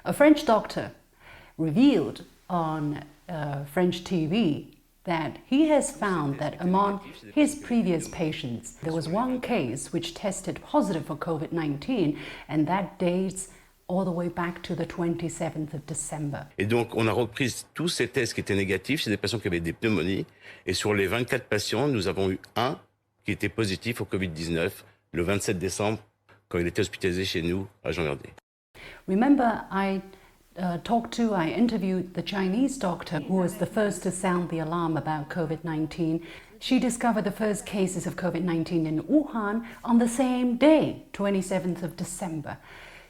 A French doctor revealed on French TV that he has found that among his previous patients, there was one case which tested positive for COVID-19, and that dates all the way back to the 27th of December. Et donc, on a repris tous ces tests qui étaient négatifs, c'est des patients qui avaient des pneumonies, et sur les 24 patients, nous avons eu un qui était positif au Covid-19 le 27 décembre, quand il était hospitalisé chez nous à Jean-Verdier. Remember, I interviewed the Chinese doctor who was the first to sound the alarm about COVID-19. She discovered the first cases of COVID-19 in Wuhan on the same day, 27th of December.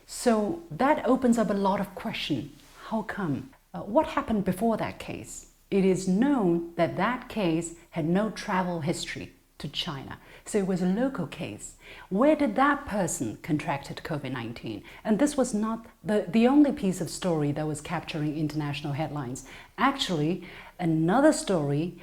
So that opens up a lot of questions. How come? What happened before that case? It is known that that case had no travel history to China. So it was a local case. Where did that person contracted COVID-19? And this was not the only piece of story that was capturing international headlines. Actually, another story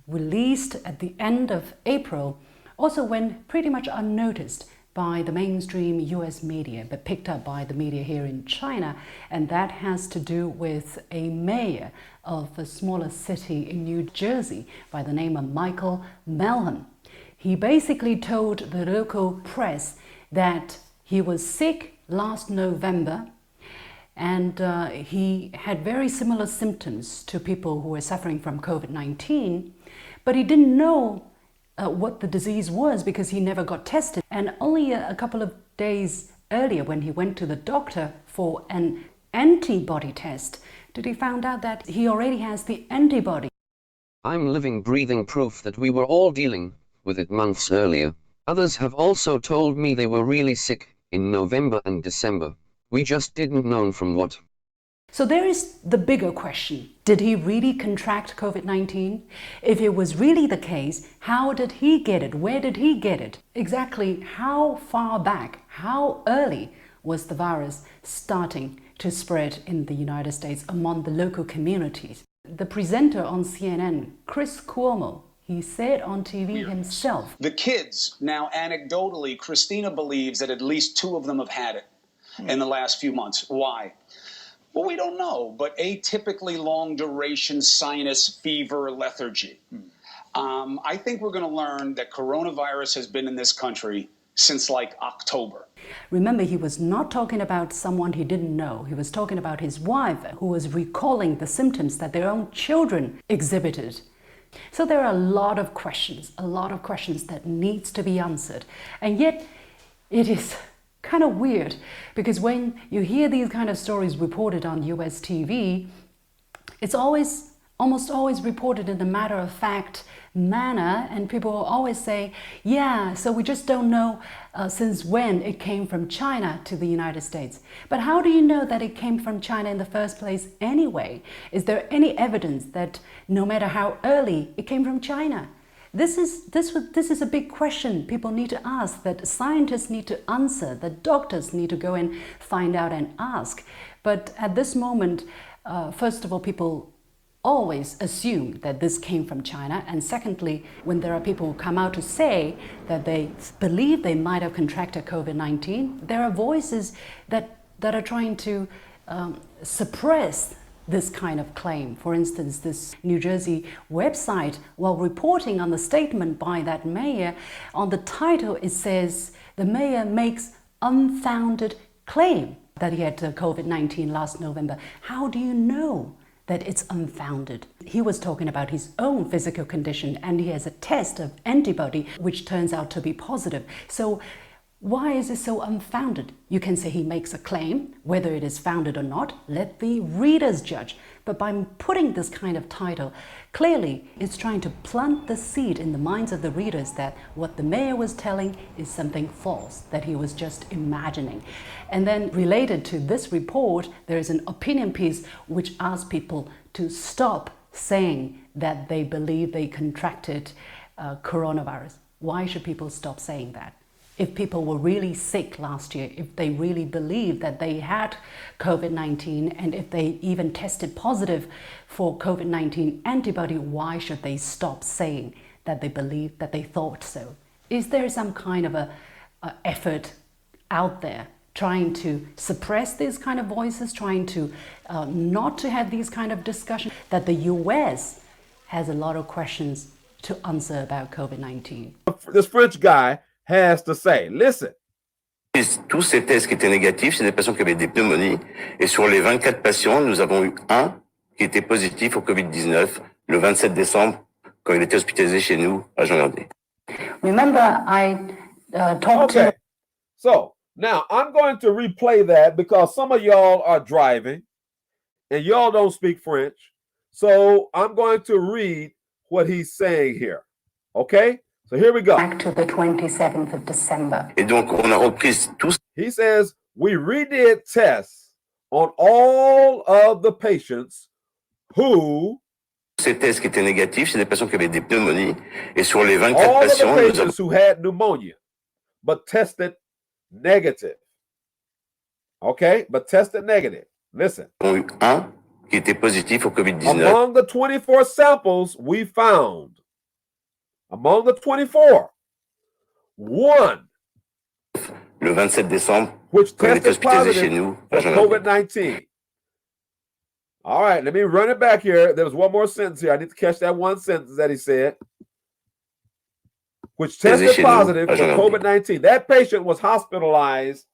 released at the end of April also went pretty much unnoticed by the mainstream US media, but picked up by the media here in China, and that has to do with a mayor of a smaller city in New Jersey by the name of Michael Melham. He basically told the local press that he was sick last November, and he had very similar symptoms to people who were suffering from COVID-19, but he didn't know what the disease was because he never got tested. And only a couple of days earlier, when he went to the doctor for an antibody test, did he find out that he already has the antibody. I'm living, breathing proof that we were all dealing with it months earlier. Others have also told me they were really sick in November and December. We just didn't know from what. So there is the bigger question. Did he really contract COVID-19? If it was really the case, how did he get it? Where did he get it? Exactly how far back, how early was the virus starting to spread in the United States among the local communities? The presenter on CNN, Chris Cuomo, he said on TV himself. The kids, now anecdotally, Christina believes that at least 2 of them have had it in the last few months. Why? Well, we don't know, but atypically long duration sinus fever lethargy. I think we're going to learn that coronavirus has been in this country since like October. Remember, he was not talking about someone he didn't know. He was talking about his wife, who was recalling the symptoms that their own children exhibited. So there are a lot of questions that needs to be answered. And yet it is kind of weird, because when you hear these kind of stories reported on US TV, it's almost always reported in a matter-of-fact manner, and people will always say, yeah, so we just don't know since when it came from China to the United States. But how do you know that it came from China in the first place anyway? Is there any evidence that no matter how early it came from China? This is a big question people need to ask, that scientists need to answer, that doctors need to go and find out and ask. But at this moment, first of all, people always assume that this came from China. And secondly, when there are people who come out to say that they believe they might have contracted COVID-19, there are voices that are trying to suppress this kind of claim. For instance, this New Jersey website, while reporting on the statement by that mayor, on the title it says the mayor makes unfounded claim that he had COVID-19 last November. How do you know that it's unfounded? He was talking about his own physical condition, and he has a test of antibody which turns out to be positive. So why is it so unfounded? You can say he makes a claim, whether it is founded or not, let the readers judge. But by putting this kind of title, clearly it's trying to plant the seed in the minds of the readers that what the mayor was telling is something false, that he was just imagining. And then related to this report, there is an opinion piece which asks people to stop saying that they believe they contracted coronavirus. Why should people stop saying that? If people were really sick last year, if they really believed that they had COVID-19, and if they even tested positive for COVID-19 antibody, why should they stop saying that they believed, that they thought so? Is there some kind of a effort out there trying to suppress these kind of voices, trying to not to have these kind of discussions, that the US has a lot of questions to answer about COVID-19. This French guy has to say, listen. Tous ces tests qui étaient négatifs, c'est des patients qui avaient des pneumonies. Et sur les 24 patients, nous avons eu un qui était positif au COVID-19 le 27 décembre, quand il était hospitalisé chez nous à Jean-Gardé. Remember, I talked to... So, now I'm going to replay that because some of y'all are driving and y'all don't speak French. So I'm going to read what he's saying here. Okay? So here we go. Back to the 27th of December. Et donc, on a repris tous. He says, we redid tests on all of the patients who... Ces tests qui étaient négatifs, c'est des patients qui avaient des pneumonies. Et sur les 24 all patients, of the nous patients who had pneumonia, but tested negative. Okay? But tested negative. Listen. avons eu un qui était positif au COVID-19. Among the 24 samples we found, among the 24, one Le 27 décembre, which quand il était tested hospitalisé chez positive nous à for Jean-Gardé. COVID-19. All right, let me run it back here. There was one more sentence here. I need to catch that one sentence that he said. Which tested positive for COVID-19. That patient was hospitalized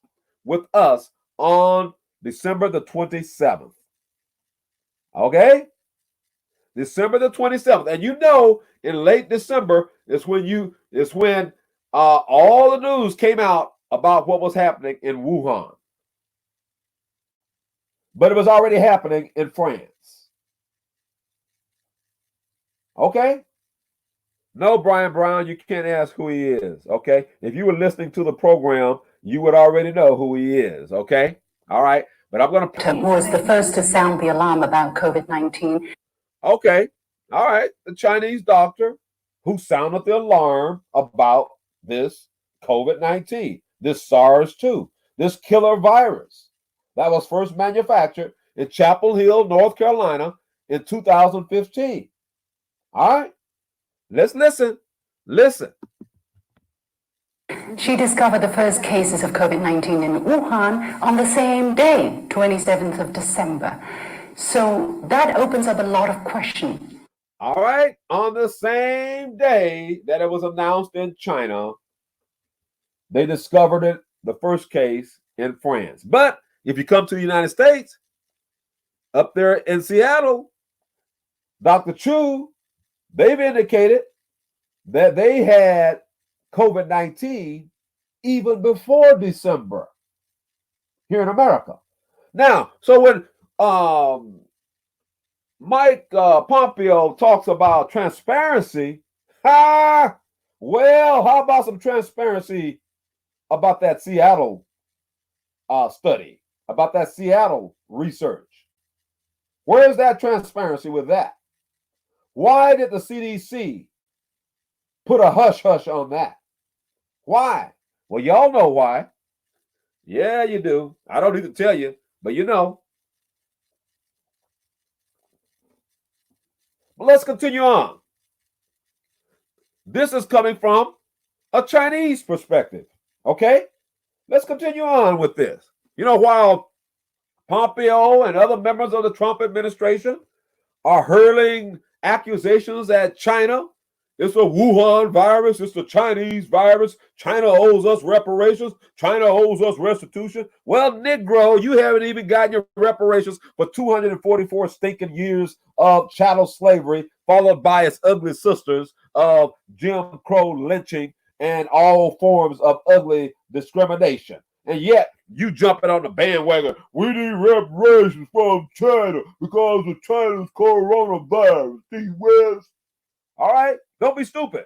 with us on December the 27th. Okay? December the 27th. And you know, in late December is when all the news came out about what was happening in Wuhan. But it was already happening in France. Okay? No, Brian Brown, you can't ask who he is. Okay? If you were listening to the program, you would already know who he is. Okay? All right? But I'm going to... was the first to sound the alarm about COVID-19. Okay. All right. The Chinese doctor who sounded the alarm about this COVID-19, this SARS-2, this killer virus that was first manufactured in Chapel Hill, North Carolina in 2015. All right. Let's listen. Listen. She discovered the first cases of COVID-19 in Wuhan on the same day, 27th of December. So that opens up a lot of questions. All right. On the same day that it was announced in China, they discovered it, the first case in France. But if you come to the United States, up there in Seattle, Dr. Chu, they've indicated that they had COVID-19 even before December here in America. Now, so when Mike Pompeo talks about transparency, well, how about some transparency about that Seattle study, about that Seattle research? Where's that transparency with that? Why did the CDC put a hush-hush on that? Why? Well, y'all know why. Yeah, you do. I don't need to tell you, but you know. But let's continue on. This is coming from a Chinese perspective, okay? Let's continue on with this. You know, while Pompeo and other members of the Trump administration are hurling accusations at China, it's a Wuhan virus, it's the Chinese virus, China owes us reparations, China owes us restitution. Well, Negro, you haven't even gotten your reparations for 244 stinking years of chattel slavery, followed by its ugly sisters of Jim Crow lynching and all forms of ugly discrimination. And yet, you jumping on the bandwagon. We need reparations from China because of China's coronavirus. T.West. All right? Don't be stupid.